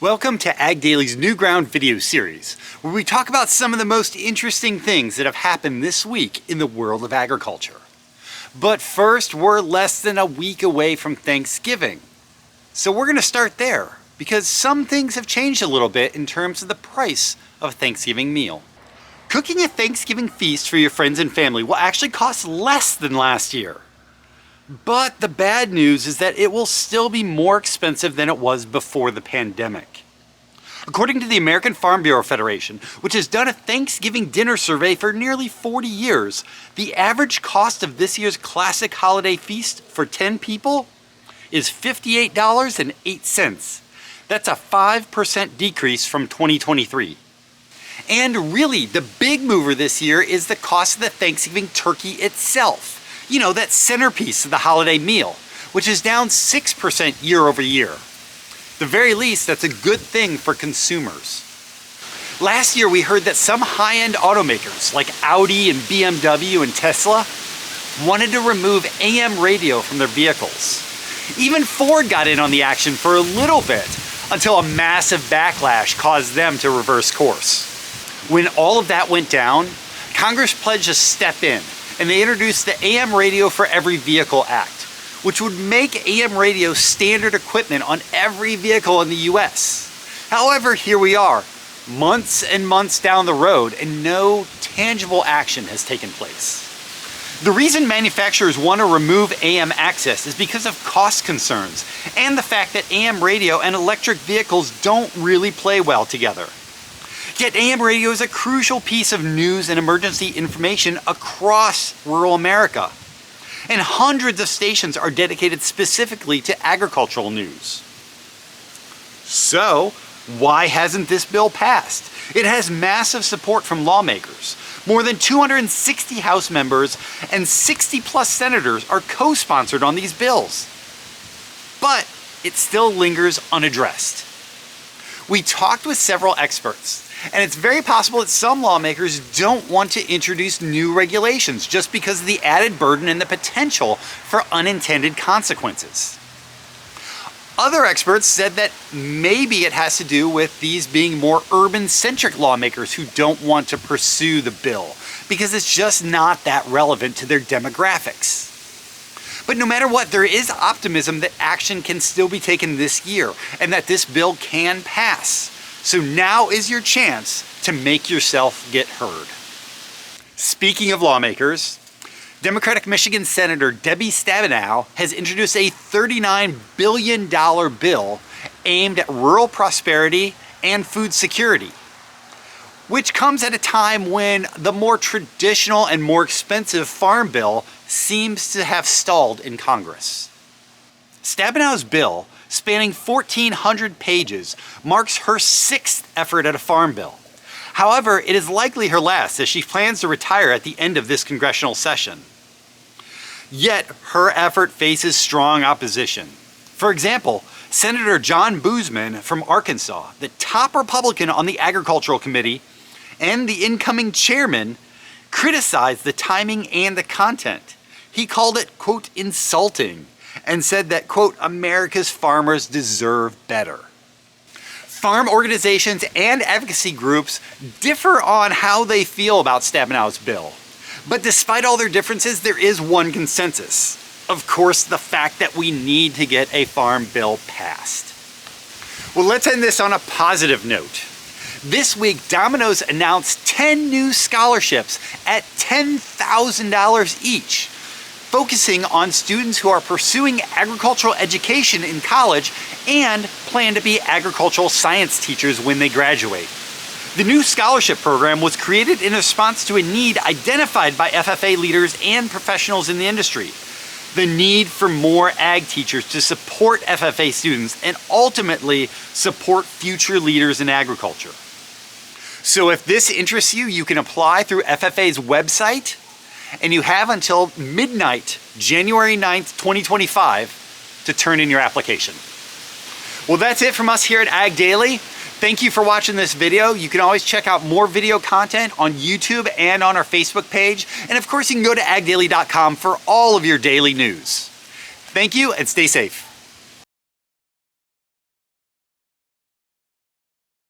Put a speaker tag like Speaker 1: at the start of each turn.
Speaker 1: Welcome to Ag Daily's New Ground video series, where we talk about some of the most interesting things that have happened this week in the world of agriculture. But first, we're less than a week away from Thanksgiving. So we're going to start there, because some things have changed a little bit in terms of the price of a Thanksgiving meal. Cooking a Thanksgiving feast for your friends and family will actually cost less than last year. But the bad news is that it will still be more expensive than it was before the pandemic. According to the American Farm Bureau Federation, which has done a Thanksgiving dinner survey for nearly 40 years, the average cost of this year's classic holiday feast for 10 people is $58.08. That's a 5% decrease from 2023. And really, the big mover this year is the cost of the Thanksgiving turkey itself. You know, that centerpiece of the holiday meal, which is down 6% year over year. At the very least, that's a good thing for consumers. Last year, we heard that some high-end automakers like Audi and BMW and Tesla wanted to remove AM radio from their vehicles. Even Ford got in on the action for a little bit until a massive backlash caused them to reverse course. When all of that went down, Congress pledged to step in, and they introduced the AM Radio for Every Vehicle Act, which would make AM radio standard equipment on every vehicle in the US. However, here we are, months and months down the road, and no tangible action has taken place. The reason manufacturers want to remove AM access is because of cost concerns and the fact that AM radio and electric vehicles don't really play well together. Yet AM radio is a crucial piece of news and emergency information across rural America. And hundreds of stations are dedicated specifically to agricultural news. So, why hasn't this bill passed? It has massive support from lawmakers. More than 260 House members and 60 plus senators are co-sponsored on these bills. But it still lingers unaddressed. We talked with several experts, and it's very possible that some lawmakers don't want to introduce new regulations just because of the added burden and the potential for unintended consequences. Other experts said that maybe it has to do with these being more urban-centric lawmakers who don't want to pursue the bill because it's just not that relevant to their demographics. But no matter what, there is optimism that action can still be taken this year and that this bill can pass. So now is your chance to make yourself get heard. Speaking of lawmakers, Democratic Michigan Senator Debbie Stabenow has introduced a $39 billion bill aimed at rural prosperity and food security, which comes at a time when the more traditional and more expensive farm bill seems to have stalled in Congress. Stabenow's bill, spanning 1,400 pages, marks her sixth effort at a farm bill. However, it is likely her last, as she plans to retire at the end of this congressional session. Yet, her effort faces strong opposition. For example, Senator John Boozman from Arkansas, the top Republican on the Agricultural Committee, and the incoming chairman, criticized the timing and the content. He called it, quote, insulting, and said that, quote, America's farmers deserve better. Farm organizations and advocacy groups differ on how they feel about Stabenow's bill. But despite all their differences, there is one consensus. Of course, the fact that we need to get a farm bill passed. Well, let's end this on a positive note. This week, Domino's announced 10 new scholarships at $10,000 each, focusing on students who are pursuing agricultural education in college and plan to be agricultural science teachers when they graduate. The new scholarship program was created in response to a need identified by FFA leaders and professionals in the industry. The need for more ag teachers to support FFA students and ultimately support future leaders in agriculture. So if this interests you, you can apply through FFA's website, and you have until midnight, January 9th, 2025, to turn in your application. Well, that's it from us here at Ag Daily. Thank you for watching this video. You can always check out more video content on YouTube and on our Facebook page. And of course, you can go to agdaily.com for all of your daily news. Thank you and stay safe.